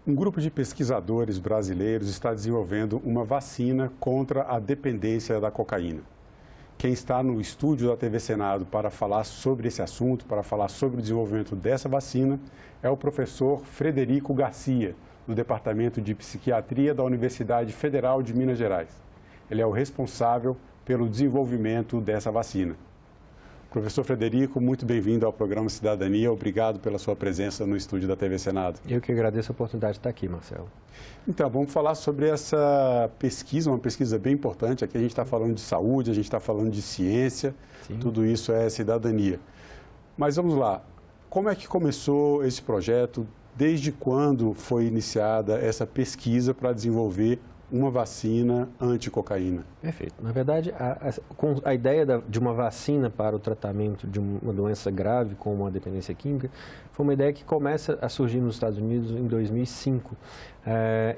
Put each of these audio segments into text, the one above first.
Um grupo de pesquisadores brasileiros está desenvolvendo uma vacina contra a dependência da cocaína. Quem está no estúdio da TV Senado para falar sobre esse assunto, para falar sobre o desenvolvimento dessa vacina, é o professor Frederico Garcia, do Departamento de Psiquiatria da Universidade Federal de Minas Gerais. Ele é o responsável pelo desenvolvimento dessa vacina. Professor Frederico, muito bem-vindo ao programa Cidadania. Obrigado pela sua presença no estúdio da TV Senado. Eu que agradeço a oportunidade de estar aqui, Marcelo. Então, vamos falar sobre essa pesquisa, uma pesquisa bem importante. Aqui a gente está falando de saúde, a gente está falando de ciência, Sim. Tudo isso é cidadania. Mas vamos lá, como é que começou esse projeto? Desde quando foi iniciada essa pesquisa para desenvolver uma vacina anti-cocaína? Perfeito. Na verdade, a ideia de uma vacina para o tratamento de uma doença grave como a dependência química foi uma ideia que começa a surgir nos Estados Unidos em 2005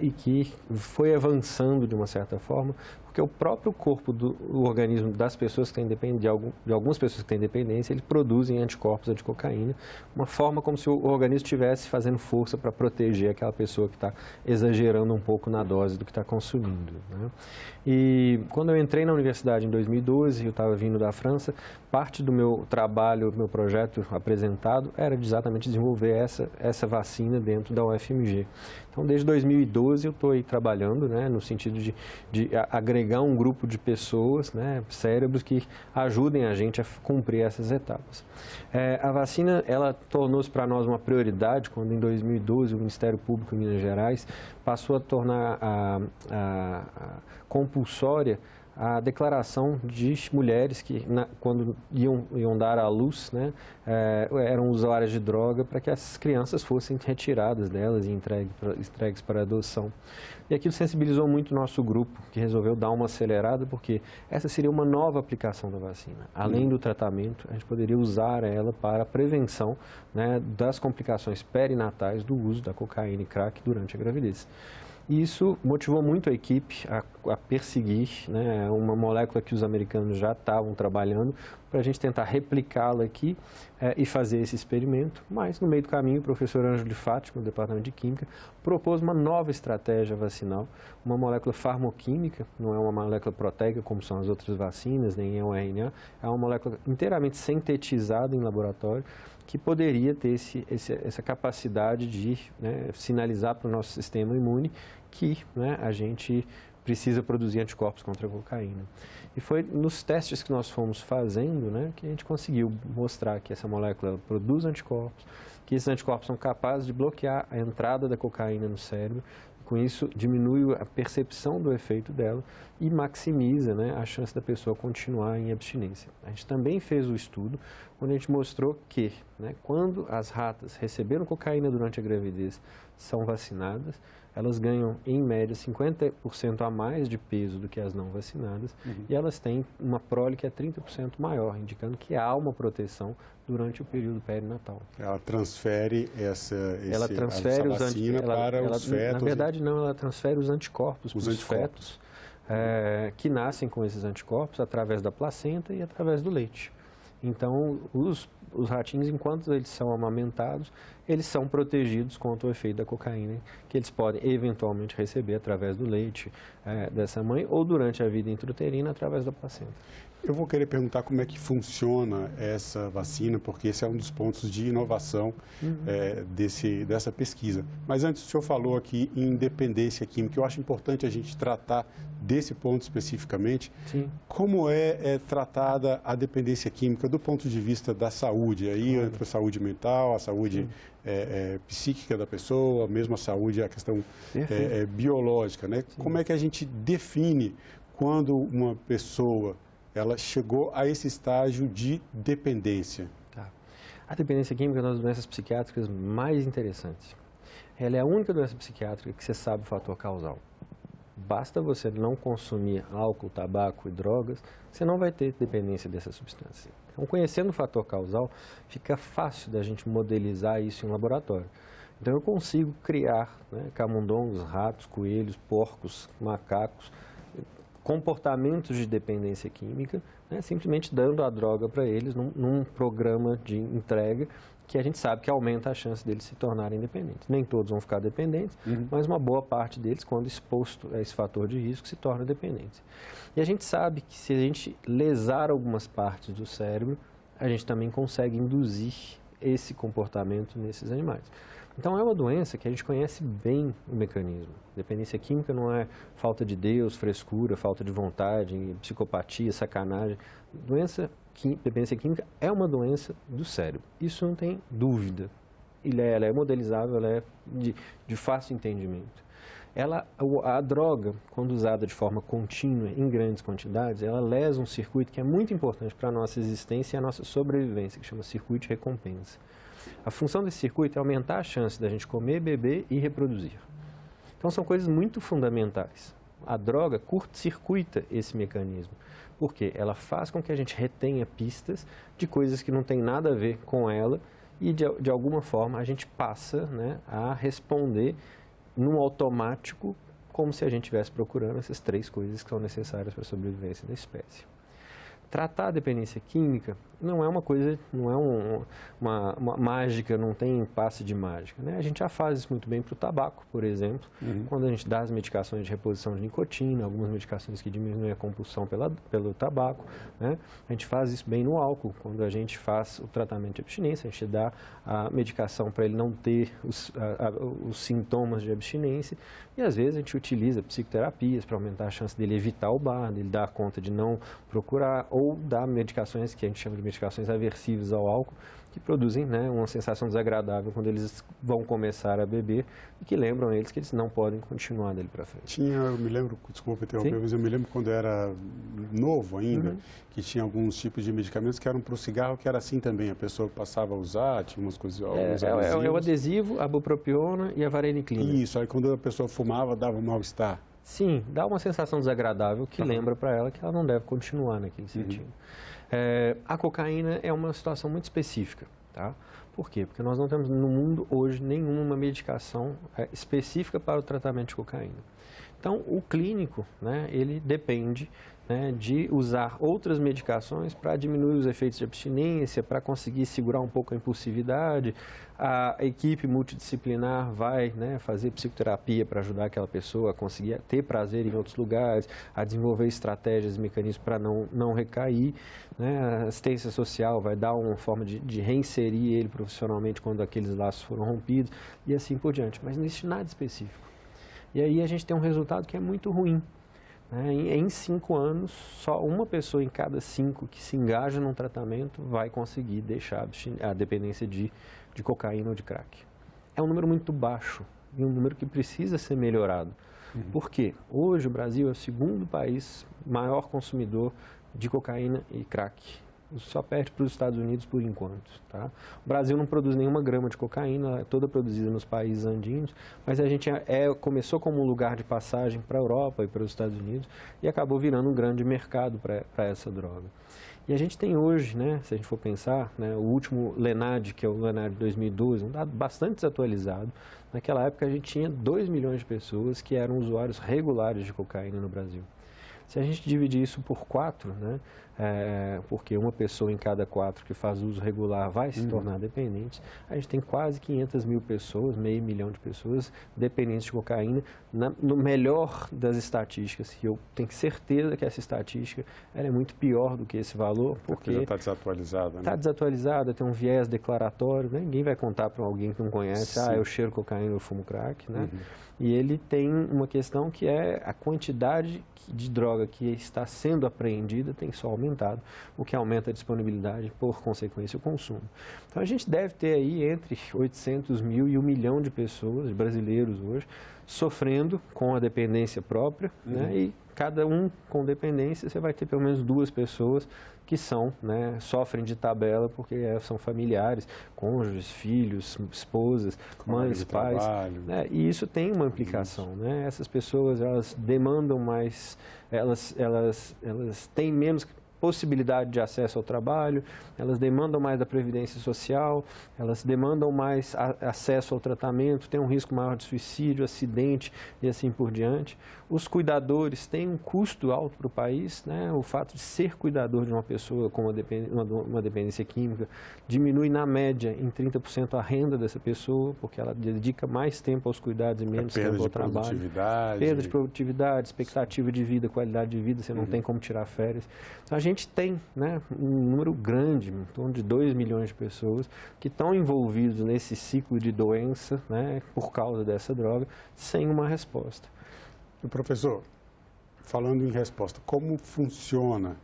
e que foi avançando de uma certa forma, porque o próprio corpo do organismo das pessoas que têm dependência, de algumas pessoas que têm dependência, eles produzem anticorpos anti-cocaína, uma forma como se o organismo estivesse fazendo força para proteger aquela pessoa que está exagerando um pouco na dose do que está consumindo, né? E quando eu entrei na universidade em 2012, eu estava vindo da França, parte do meu trabalho, meu projeto apresentado era exatamente desenvolver essa vacina dentro da UFMG. Então, desde 2012 eu estou aí trabalhando, né, no sentido de agregar um grupo de pessoas, né, cérebros que ajudem a gente a cumprir essas etapas. A vacina, ela tornou-se para nós uma prioridade quando em 2012 o Ministério Público em Minas Gerais passou a tornar a compulsória a declaração de mulheres que, quando iam dar à luz, né, eram usuárias de droga, para que as crianças fossem retiradas delas e entregues para adoção. E aquilo sensibilizou muito o nosso grupo, que resolveu dar uma acelerada, porque essa seria uma nova aplicação da vacina. Além do tratamento, a gente poderia usar ela para a prevenção, né, das complicações perinatais do uso da cocaína e crack durante a gravidez. E isso motivou muito a equipe a perseguir, né, uma molécula que os americanos já estavam trabalhando para a gente tentar replicá-la aqui e fazer esse experimento. Mas, no meio do caminho, o professor Ângelo de Fátima, do Departamento de Química, propôs uma nova estratégia vacinal, uma molécula farmoquímica, não é uma molécula proteica como são as outras vacinas, nem é um RNA, é uma molécula inteiramente sintetizada em laboratório, que poderia ter essa capacidade de, né, sinalizar para o nosso sistema imune que, né, a gente precisa produzir anticorpos contra a cocaína. E foi nos testes que nós fomos fazendo, né, que a gente conseguiu mostrar que essa molécula produz anticorpos, que esses anticorpos são capazes de bloquear a entrada da cocaína no cérebro. Com isso, diminui a percepção do efeito dela e maximiza, né, a chance da pessoa continuar em abstinência. A gente também fez o estudo onde a gente mostrou que, né, quando as ratas receberam cocaína durante a gravidez, são vacinadas, elas ganham, em média, 50% a mais de peso do que as não vacinadas, e elas têm uma prole que é 30% maior, indicando que há uma proteção durante o período perinatal. Ela transfere essa vacina para os fetos? Na verdade, não, ela transfere os anticorpos para os fetos, que nascem com esses anticorpos através da placenta e através do leite. Então, os ratinhos, enquanto eles são amamentados, eles são protegidos contra o efeito da cocaína, que eles podem eventualmente receber através do leite dessa mãe ou durante a vida intrauterina através da placenta. Eu vou querer perguntar como é que funciona essa vacina, porque esse é um dos pontos de inovação dessa pesquisa. Mas antes, o senhor falou aqui em dependência química. Eu acho importante a gente tratar desse ponto especificamente. Sim. Como é tratada a dependência química do ponto de vista da saúde? Aí entra a saúde mental, a saúde psíquica da pessoa, mesmo a saúde, a questão biológica, né? Como é que a gente define quando uma pessoa ela chegou a esse estágio de dependência? Tá. A dependência química é uma das doenças psiquiátricas mais interessantes. Ela é a única doença psiquiátrica que você sabe o fator causal. Basta você não consumir álcool, tabaco e drogas, você não vai ter dependência dessa substância. Então, conhecendo o fator causal, fica fácil da gente modelizar isso em laboratório. Então, eu consigo criar, né, camundongos, ratos, coelhos, porcos, macacos, comportamentos de dependência química, né, simplesmente dando a droga para eles num programa de entrega que a gente sabe que aumenta a chance deles se tornarem dependentes. Nem todos vão ficar dependentes, mas uma boa parte deles, quando exposto a esse fator de risco, se torna dependente. E a gente sabe que se a gente lesar algumas partes do cérebro, a gente também consegue induzir esse comportamento nesses animais. Então, é uma doença que a gente conhece bem o mecanismo. Dependência química não é falta de Deus, frescura, falta de vontade, psicopatia, sacanagem. Dependência química é uma doença do cérebro. Isso não tem dúvida. Ela é modelizável, ela é de fácil entendimento. A droga, quando usada de forma contínua, em grandes quantidades, ela lesa um circuito que é muito importante para a nossa existência e a nossa sobrevivência, que chama circuito de recompensa. A função desse circuito é aumentar a chance da gente comer, beber e reproduzir. Então, são coisas muito fundamentais. A droga curto-circuita esse mecanismo, porque ela faz com que a gente retenha pistas de coisas que não tem nada a ver com ela e, de alguma forma, a gente passa, né, a responder num automático, como se a gente estivesse procurando essas 3 coisas que são necessárias para a sobrevivência da espécie. Tratar a dependência química não é uma coisa, não é uma mágica, não tem passe de mágica, né? A gente já faz isso muito bem para o tabaco, por exemplo, quando a gente dá as medicações de reposição de nicotina, algumas medicações que diminuem a compulsão pelo tabaco, né? A gente faz isso bem no álcool, quando a gente faz o tratamento de abstinência, a gente dá a medicação para ele não ter os sintomas de abstinência e às vezes a gente utiliza psicoterapias para aumentar a chance dele evitar o bar, dele dar conta de não procurar, ou dar medicações que a gente chama de medicações aversivas ao álcool, que produzem, né, uma sensação desagradável quando eles vão começar a beber e que lembram eles que eles não podem continuar dele para frente. Eu me lembro, desculpa interromper, mas eu me lembro quando eu era novo ainda, que tinha alguns tipos de medicamentos que eram para o cigarro, que era assim também, a pessoa passava a usar, tinha umas coisas, é o adesivo, a bupropiona e a vareniclina. Isso, aí quando a pessoa fumava, dava um mal-estar. Sim, dá uma sensação desagradável que lembra para ela que ela não deve continuar naquele sentido. A cocaína é uma situação muito específica, tá? Por quê? Porque nós não temos no mundo hoje nenhuma medicação específica para o tratamento de cocaína. Então, o clínico, né, ele depende, né, de usar outras medicações para diminuir os efeitos de abstinência, para conseguir segurar um pouco a impulsividade. A equipe multidisciplinar vai, né, fazer psicoterapia para ajudar aquela pessoa a conseguir ter prazer em outros lugares, a desenvolver estratégias e mecanismos para não recair. Né? A assistência social vai dar uma forma de reinserir ele profissionalmente quando aqueles laços foram rompidos e assim por diante. Mas não existe nada específico. E aí a gente tem um resultado que é muito ruim. Em 5 anos, só uma pessoa em cada 5 que se engaja num tratamento vai conseguir deixar a dependência de cocaína ou de crack. É um número muito baixo e um número que precisa ser melhorado. Por quê? Hoje o Brasil é o 2º país maior consumidor de cocaína e crack. Só perde para os Estados Unidos por enquanto. Tá? O Brasil não produz nenhuma grama de cocaína, ela é toda produzida nos países andinos, mas a gente começou como um lugar de passagem para a Europa e para os Estados Unidos e acabou virando um grande mercado para essa droga. E a gente tem hoje, né, se a gente for pensar, né, o último LENAD, que é o LENAD de 2012, um dado bastante desatualizado. Naquela época a gente tinha 2 milhões de pessoas que eram usuários regulares de cocaína no Brasil. Se a gente dividir isso por 4, né, porque uma pessoa em cada 4 que faz uso regular vai se tornar dependente, a gente tem quase 500 mil pessoas, meio milhão de pessoas dependentes de cocaína, no melhor das estatísticas. E eu tenho certeza que essa estatística ela é muito pior do que esse valor, porque já está desatualizada. Né? Está desatualizada, tem um viés declaratório, né? Ninguém vai contar para alguém que não conhece, eu cheiro cocaína, eu fumo crack, né? E ele tem uma questão que é a quantidade de droga que está sendo apreendida tem só aumentado, o que aumenta a disponibilidade, por consequência, o consumo. Então, a gente deve ter aí entre 800 mil e 1 milhão de pessoas, brasileiros hoje, sofrendo com a dependência própria, né? E cada um com dependência, você vai ter pelo menos 2 pessoas que são, né, sofrem de tabela porque são familiares, cônjuges, filhos, esposas, mães, pais. Né, e isso tem uma implicação. Né? Essas pessoas, elas demandam mais, elas têm menos possibilidade de acesso ao trabalho, elas demandam mais da previdência social, elas demandam mais acesso ao tratamento, tem um risco maior de suicídio, acidente e assim por diante. Os cuidadores têm um custo alto para o país, né? O fato de ser cuidador de uma pessoa com uma dependência química diminui na média em 30% a renda dessa pessoa, porque ela dedica mais tempo aos cuidados e menos tempo ao trabalho. Perda de produtividade, expectativa de vida, qualidade de vida, você não tem como tirar férias. Então, a gente tem, né, um número grande, em torno de 2 milhões de pessoas que estão envolvidos nesse ciclo de doença, né, por causa dessa droga, sem uma resposta. E, professor, falando em resposta, como funciona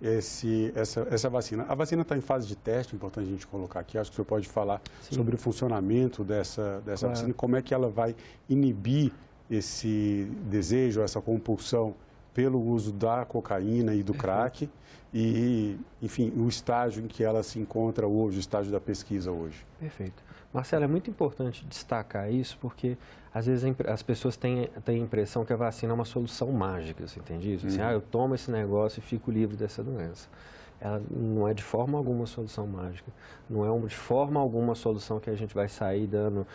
essa vacina? A vacina está em fase de teste, importante a gente colocar aqui. Acho que o senhor pode falar sobre o funcionamento dessa vacina, como é que ela vai inibir esse desejo, essa compulsão pelo uso da cocaína e do crack e, enfim, o estágio em que ela se encontra hoje, o estágio da pesquisa hoje. Perfeito. Marcelo, é muito importante destacar isso porque, às vezes, as pessoas têm a impressão que a vacina é uma solução mágica, você entende isso? Assim, eu tomo esse negócio e fico livre dessa doença. Ela não é de forma alguma uma solução mágica, não é de forma alguma uma solução que a gente vai sair dando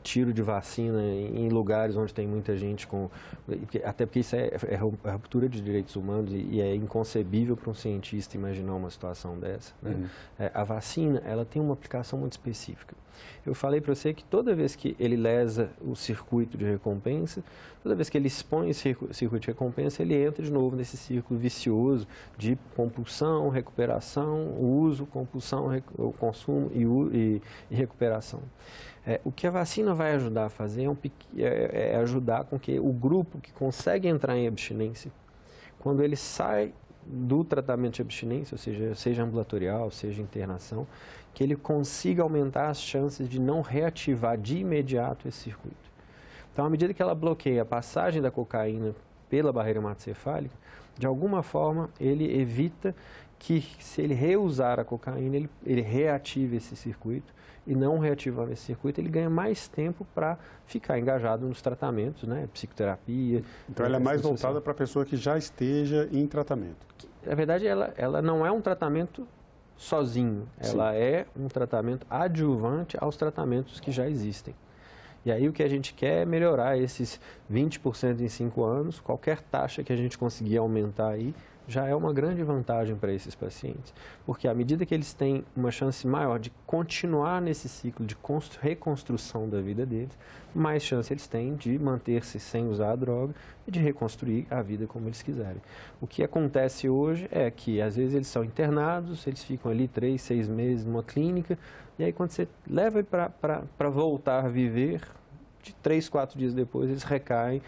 tiro de vacina em lugares onde tem muita gente, até porque isso é ruptura de direitos humanos e é inconcebível para um cientista imaginar uma situação dessa, né? A vacina, ela tem uma aplicação muito específica. Eu falei para você que toda vez que ele lesa o circuito de recompensa, toda vez que ele expõe esse circuito de recompensa, ele entra de novo nesse círculo vicioso de compulsão, recuperação, uso, compulsão, consumo e recuperação. O que a vacina vai ajudar a fazer é ajudar com que o grupo que consegue entrar em abstinência, quando ele sai do tratamento de abstinência, ou seja ambulatorial, seja internação, que ele consiga aumentar as chances de não reativar de imediato esse circuito. Então, à medida que ela bloqueia a passagem da cocaína pela barreira hematocefálica, de alguma forma ele evita que, se ele reusar a cocaína, ele reative esse circuito, e não reativando esse circuito, ele ganha mais tempo para ficar engajado nos tratamentos, né, psicoterapia. Então, ela é mais voltada para a pessoa que já esteja em tratamento. Na verdade, ela não é um tratamento sozinho, ela é um tratamento adjuvante aos tratamentos que já existem. E aí o que a gente quer é melhorar esses 20% em 5 anos, qualquer taxa que a gente conseguir aumentar aí, já é uma grande vantagem para esses pacientes, porque à medida que eles têm uma chance maior de continuar nesse ciclo de reconstrução da vida deles, mais chance eles têm de manter-se sem usar a droga e de reconstruir a vida como eles quiserem. O que acontece hoje é que, às vezes, eles são internados, eles ficam ali 3, 6 meses numa clínica, e aí quando você leva para voltar a viver, de 3, 4 dias depois, eles recaem,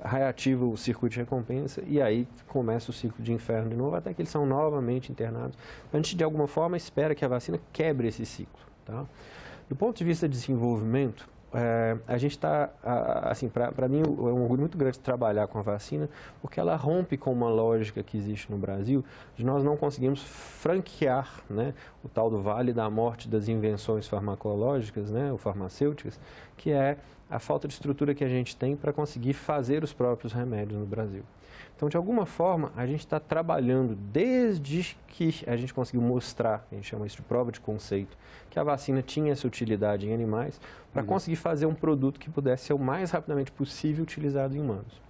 reativa o circuito de recompensa e aí começa o ciclo de inferno de novo, até que eles são novamente internados. A gente, de alguma forma, espera que a vacina quebre esse ciclo. Tá? Do ponto de vista de desenvolvimento, a gente está, assim, para mim, é um orgulho muito grande trabalhar com a vacina, porque ela rompe com uma lógica que existe no Brasil, de nós não conseguimos franquear, né, o tal do vale da morte das invenções farmacológicas, né, ou farmacêuticas, que é a falta de estrutura que a gente tem para conseguir fazer os próprios remédios no Brasil. Então, de alguma forma, a gente está trabalhando desde que a gente conseguiu mostrar, a gente chama isso de prova de conceito, que a vacina tinha essa utilidade em animais, para conseguir fazer um produto que pudesse ser o mais rapidamente possível utilizado em humanos.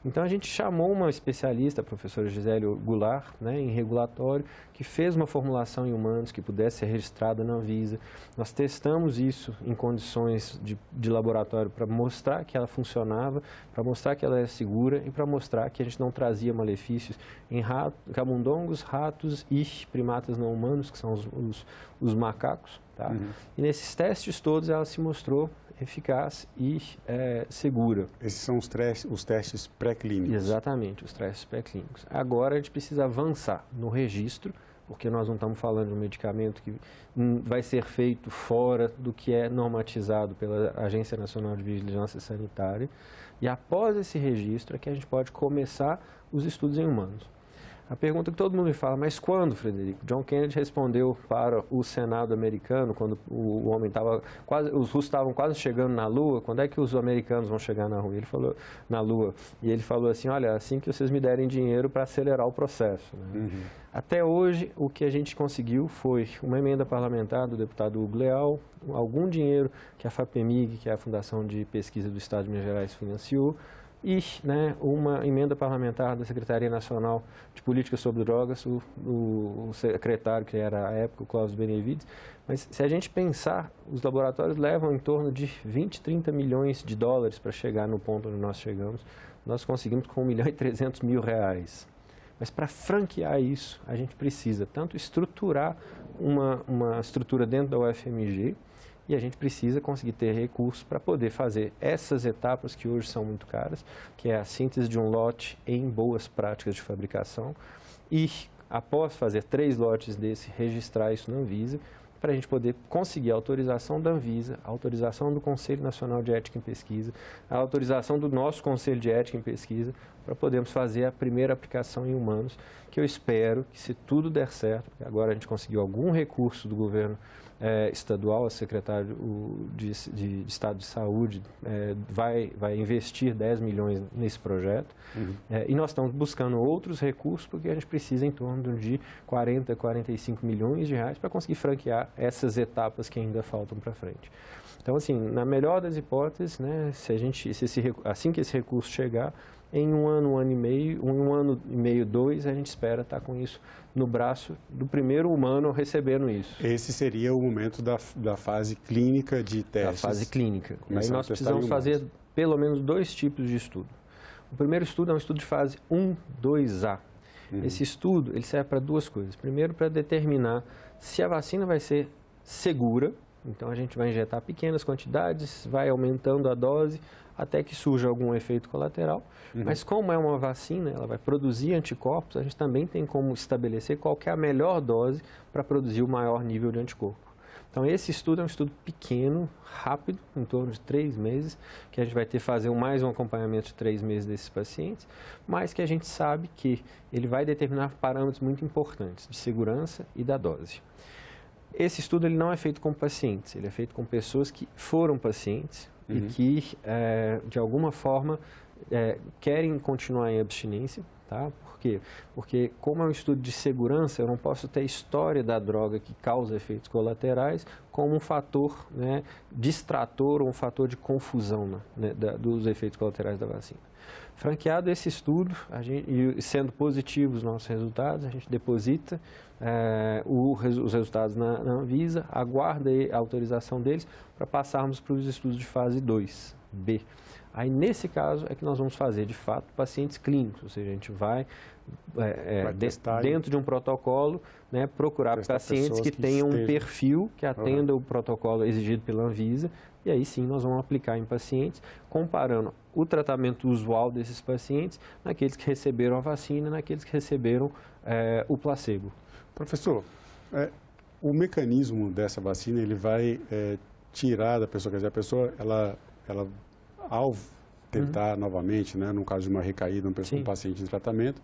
Então, a gente chamou uma especialista, a professora Gisele Goulart, né, em regulatório, que fez uma formulação em humanos que pudesse ser registrada na Anvisa. Nós testamos isso em condições de laboratório para mostrar que ela funcionava, para mostrar que ela é segura e para mostrar que a gente não trazia malefícios em camundongos, ratos e primatas não humanos, que são os macacos. Tá? E nesses testes todos ela se mostrou eficaz e segura. Esses são os testes pré-clínicos. Exatamente, os testes pré-clínicos. Agora a gente precisa avançar no registro, porque nós não estamos falando de um medicamento que vai ser feito fora do que é normatizado pela Agência Nacional de Vigilância Sanitária. E após esse registro é que a gente pode começar os estudos em humanos. A pergunta que todo mundo me fala, mas quando, Frederico? John Kennedy respondeu para o Senado americano, quando o homem estava quase, os russos estavam quase chegando na Lua, quando é que os americanos vão chegar na Lua? Ele falou, na Lua, e ele falou assim, olha, assim que vocês me derem dinheiro para acelerar o processo. Né? Uhum. Até hoje, o que a gente conseguiu foi uma emenda parlamentar do deputado Hugo Leal, algum dinheiro que a FAPEMIG, que é a Fundação de Pesquisa do Estado de Minas Gerais, financiou, e né, uma emenda parlamentar da Secretaria Nacional de Política sobre Drogas, o secretário, que era à época o Cláudio Benevides. Mas se a gente pensar, os laboratórios levam em torno de 20, 30 milhões de dólares para chegar no ponto onde nós chegamos. Nós conseguimos com 1 milhão e 300 mil reais. Mas para franquear isso, a gente precisa tanto estruturar uma estrutura dentro da UFMG, e a gente precisa conseguir ter recursos para poder fazer essas etapas que hoje são muito caras, que é a síntese de um lote em boas práticas de fabricação e, após fazer 3 lotes desse, registrar isso na Anvisa, para a gente poder conseguir a autorização da Anvisa, a autorização do Conselho Nacional de Ética em Pesquisa, a autorização do nosso Conselho de Ética em Pesquisa, para podermos fazer a primeira aplicação em humanos, que eu espero que, se tudo der certo, porque agora a gente conseguiu algum recurso do governo estadual, a secretário de Estado de Saúde vai investir 10 milhões nesse projeto, e nós estamos buscando outros recursos, porque a gente precisa em torno de 40, 45 milhões de reais para conseguir franquear essas etapas que ainda faltam para frente. Então, assim, na melhor das hipóteses, né, assim que esse recurso chegar, em um ano e meio, 2, a gente espera estar com isso no braço do primeiro humano recebendo isso. Esse seria o momento da fase clínica de testes. Da fase clínica. Aí nós precisamos fazer pelo menos 2 tipos de estudo. O primeiro estudo é um estudo de fase 1, 2A. Esse estudo ele serve para 2 coisas. Primeiro, para determinar se a vacina vai ser segura. Então, a gente vai injetar pequenas quantidades, vai aumentando a dose até que surja algum efeito colateral. Mas como é uma vacina, ela vai produzir anticorpos, a gente também tem como estabelecer qual que é a melhor dose para produzir o maior nível de anticorpo. Então, esse estudo é um estudo pequeno, rápido, em torno de 3 meses, que a gente vai ter que fazer mais um acompanhamento de 3 meses desses pacientes, mas que a gente sabe que ele vai determinar parâmetros muito importantes de segurança e da dose. Esse estudo ele não é feito com pacientes, ele é feito com pessoas que foram pacientes e que, de alguma forma, querem continuar em abstinência. Tá? Por quê? Porque, como é um estudo de segurança, eu não posso ter a história da droga que causa efeitos colaterais como um fator, né, distrator ou um fator de confusão, né, dos efeitos colaterais da vacina. Franqueado esse estudo, e sendo positivos os nossos resultados, a gente deposita os resultados na Anvisa, aguarda a autorização deles para passarmos para os estudos de fase 2B. Aí, nesse caso, é que nós vamos fazer, de fato, pacientes clínicos, ou seja, a gente vai dentro de um protocolo, né, procurar pacientes que tenham um perfil que atenda o protocolo exigido pela Anvisa, e aí sim nós vamos aplicar em pacientes, comparando o tratamento usual desses pacientes naqueles que receberam a vacina, naqueles que receberam o placebo. Professor, o mecanismo dessa vacina, ele vai tirar da pessoa, quer dizer, a pessoa, ela ao tentar novamente, né, no caso de uma recaída, um paciente em tratamento,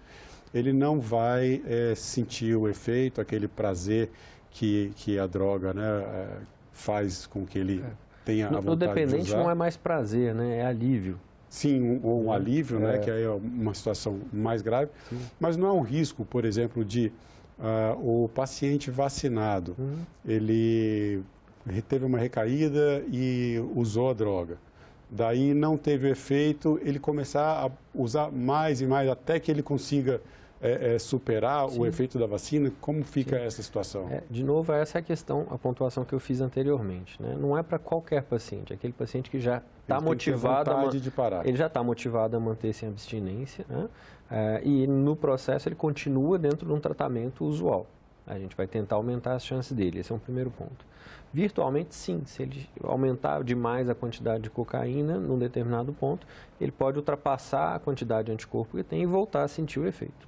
ele não vai sentir o efeito, aquele prazer que a droga, né, faz com que ele tenha a vontade de usar. No dependente não é mais prazer, né, é alívio. Sim, um alívio, né, que é uma situação mais grave, mas não há um risco, por exemplo, de o paciente vacinado, ele teve uma recaída e usou a droga. Daí não teve efeito, ele começar a usar mais e mais até que ele consiga superar o efeito da vacina. Como fica essa situação? De novo, essa é a questão, a pontuação que eu fiz anteriormente, né? Não é para qualquer paciente, é aquele paciente que já está motivado de parar. Ele já está motivado a manter-se em abstinência, né? E no processo ele continua dentro de um tratamento usual. A gente vai tentar aumentar as chances dele, esse é um primeiro ponto. Virtualmente, sim, se ele aumentar demais a quantidade de cocaína num determinado ponto, ele pode ultrapassar a quantidade de anticorpo que tem e voltar a sentir o efeito.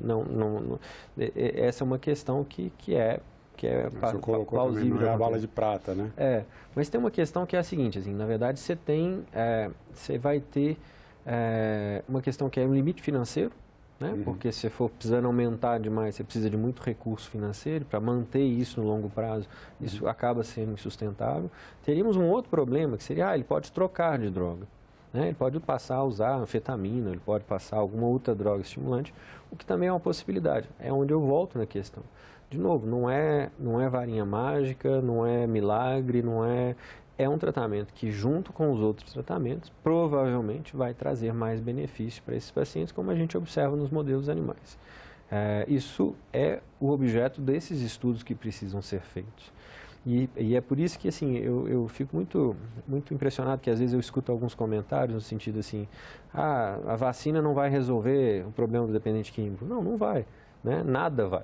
Essa é uma questão que é plausível. Não é a bala de prata, né? Mas tem uma questão que é a seguinte, assim, na verdade você vai ter uma questão que é um limite financeiro, né? Porque se for precisando aumentar demais, você precisa de muito recurso financeiro para manter isso no longo prazo, isso acaba sendo insustentável. Teríamos um outro problema, que seria, ele pode trocar de droga, né? Ele pode passar a usar anfetamina, ele pode passar alguma outra droga estimulante, o que também é uma possibilidade. É onde eu volto na questão. De novo, não é varinha mágica, não é milagre, é um tratamento que, junto com os outros tratamentos, provavelmente vai trazer mais benefício para esses pacientes, como a gente observa nos modelos animais. Isso é o objeto desses estudos que precisam ser feitos. E é por isso que, assim, eu fico muito impressionado que, às vezes, eu escuto alguns comentários no sentido assim, a vacina não vai resolver o problema do dependente químico. Não, não vai. Né? Nada vai.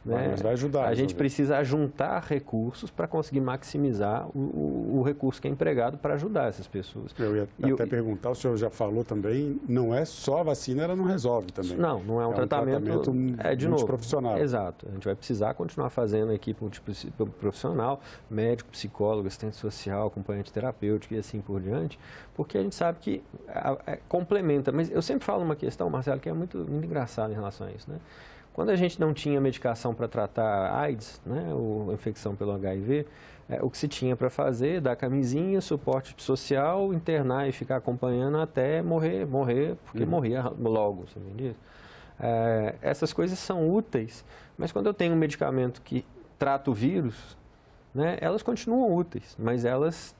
Né? Mas vai ajudar. A gente precisa juntar recursos para conseguir maximizar o recurso que é empregado para ajudar essas pessoas. Eu ia até perguntar, o senhor já falou também, não é só a vacina, ela não resolve também. Não é um tratamento de novo, profissional. Exato. A gente vai precisar continuar fazendo a equipe multiprofissional, médico, psicólogo, assistente social, acompanhante terapêutico e assim por diante, porque a gente sabe que complementa. Mas eu sempre falo uma questão, Marcelo, que é muito engraçada em relação a isso, né? Quando a gente não tinha medicação para tratar AIDS, né, ou infecção pelo HIV, o que se tinha para fazer, dar camisinha, suporte social, internar e ficar acompanhando até morrer, porque morria logo, você entende? Essas coisas são úteis, mas quando eu tenho um medicamento que trata o vírus, né, elas continuam úteis, mas elas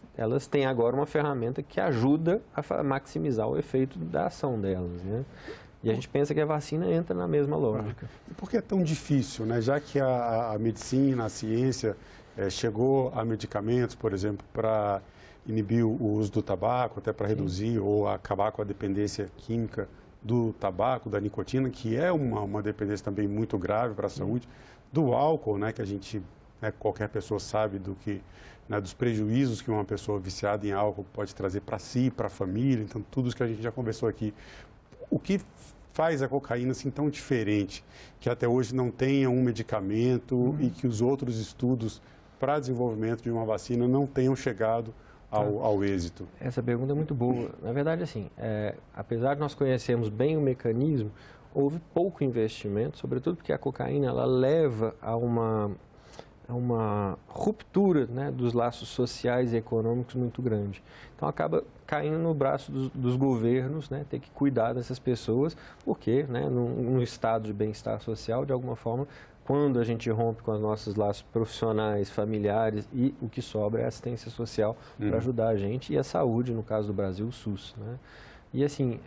têm agora uma ferramenta que ajuda a maximizar o efeito da ação delas, né? E a gente pensa que a vacina entra na mesma lógica. E por que é tão difícil, né? Já que a medicina, a ciência chegou a medicamentos, por exemplo, para inibir o uso do tabaco, até para reduzir ou acabar com a dependência química do tabaco, da nicotina, que é uma dependência também muito grave para a saúde, do álcool, né? Que a gente, qualquer pessoa sabe dos prejuízos que uma pessoa viciada em álcool pode trazer para si, para a família, então tudo isso que a gente já conversou aqui. O que faz a cocaína assim tão diferente, que até hoje não tenha um medicamento e que os outros estudos para desenvolvimento de uma vacina não tenham chegado ao êxito? Essa pergunta é muito boa. Na verdade, assim, apesar de nós conhecermos bem o mecanismo, houve pouco investimento, sobretudo porque a cocaína ela leva a uma ruptura, né, dos laços sociais e econômicos muito grande. Então, acaba caindo no braço dos governos, né, ter que cuidar dessas pessoas, porque, né, num estado de bem-estar social, de alguma forma, quando a gente rompe com os nossos laços profissionais, familiares, e o que sobra é a assistência social para ajudar a gente, e a saúde, no caso do Brasil, o SUS. Né? E, assim,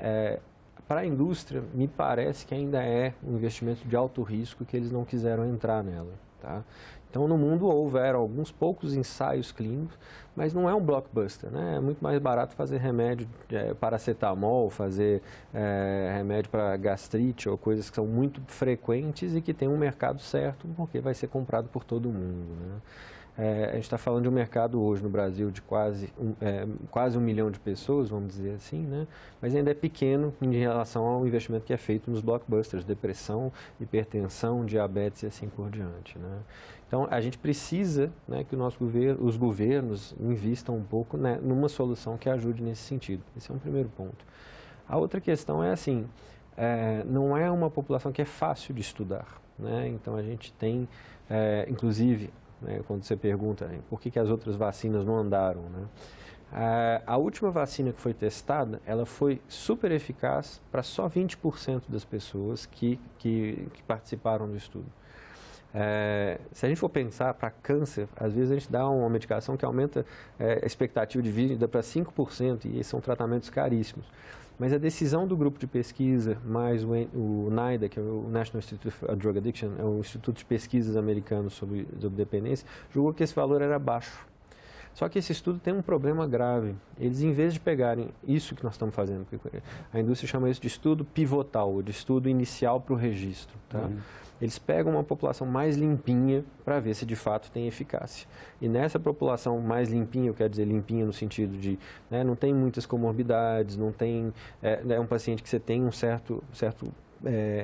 para a indústria, me parece que ainda é um investimento de alto risco que eles não quiseram entrar nela. Tá? Então, no mundo houveram alguns poucos ensaios clínicos, mas não é um blockbuster, né? É muito mais barato fazer remédio paracetamol, fazer remédio para gastrite ou coisas que são muito frequentes e que tem um mercado certo, porque vai ser comprado por todo mundo, né? A gente está falando de um mercado hoje no Brasil de quase 1 milhão de pessoas, vamos dizer assim, né? Mas ainda é pequeno em relação ao investimento que é feito nos blockbusters, depressão, hipertensão, diabetes e assim por diante, né? Então, a gente precisa, né, que os governos invistam um pouco, né, numa solução que ajude nesse sentido. Esse é um primeiro ponto. A outra questão é assim, não é uma população que é fácil de estudar, né? Então, a gente tem, inclusive, quando você pergunta por que as outras vacinas não andaram, né? A última vacina que foi testada, ela foi super eficaz para só 20% das pessoas que participaram do estudo. Se a gente for pensar para câncer, às vezes a gente dá uma medicação que aumenta a expectativa de vida para 5% e são tratamentos caríssimos. Mas a decisão do grupo de pesquisa, mais o NIDA, que é o National Institute for Drug Addiction, é o Instituto de Pesquisas americano sobre dependência, julgou que esse valor era baixo. Só que esse estudo tem um problema grave. Eles, em vez de pegarem isso que nós estamos fazendo, a indústria chama isso de estudo pivotal, ou de estudo inicial para o registro, tá? Eles pegam uma população mais limpinha para ver se de fato tem eficácia. E nessa população mais limpinha, eu quero dizer limpinha no sentido de, né, não tem muitas comorbidades, não tem, é um paciente que você tem um certo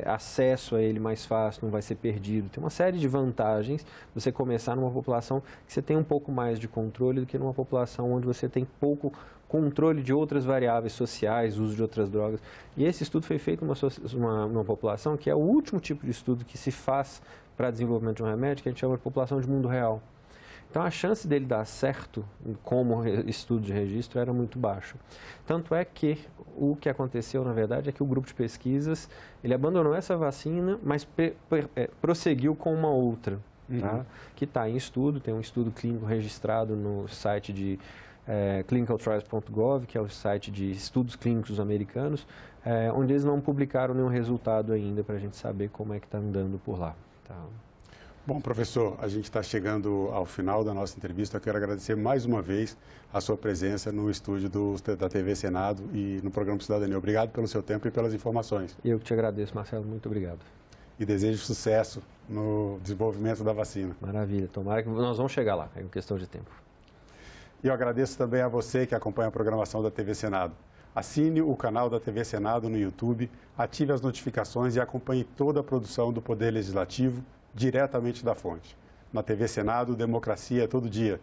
acesso a ele mais fácil, não vai ser perdido. Tem uma série de vantagens você começar numa população que você tem um pouco mais de controle do que numa população onde você tem pouco controle de outras variáveis sociais, uso de outras drogas. E esse estudo foi feito numa população que é o último tipo de estudo que se faz para desenvolvimento de um remédio, que a gente chama de população de mundo real. Então, a chance dele dar certo como estudo de registro era muito baixa. Tanto é que o que aconteceu, na verdade, é que o grupo de pesquisas, ele abandonou essa vacina, mas prosseguiu com uma outra, tá? Que está em estudo, tem um estudo clínico registrado no site de clinicaltrials.gov, que é o site de estudos clínicos americanos, onde eles não publicaram nenhum resultado ainda para a gente saber como é que está andando por lá. Tá? Bom, professor, a gente está chegando ao final da nossa entrevista. Eu quero agradecer mais uma vez a sua presença no estúdio da TV Senado e no programa Cidadania. Obrigado pelo seu tempo e pelas informações. Eu que te agradeço, Marcelo. Muito obrigado. E desejo sucesso no desenvolvimento da vacina. Maravilha. Tomara que nós vamos chegar lá. É uma questão de tempo. E eu agradeço também a você que acompanha a programação da TV Senado. Assine o canal da TV Senado no YouTube, ative as notificações e acompanhe toda a produção do Poder Legislativo diretamente da fonte. Na TV Senado, democracia é todo dia.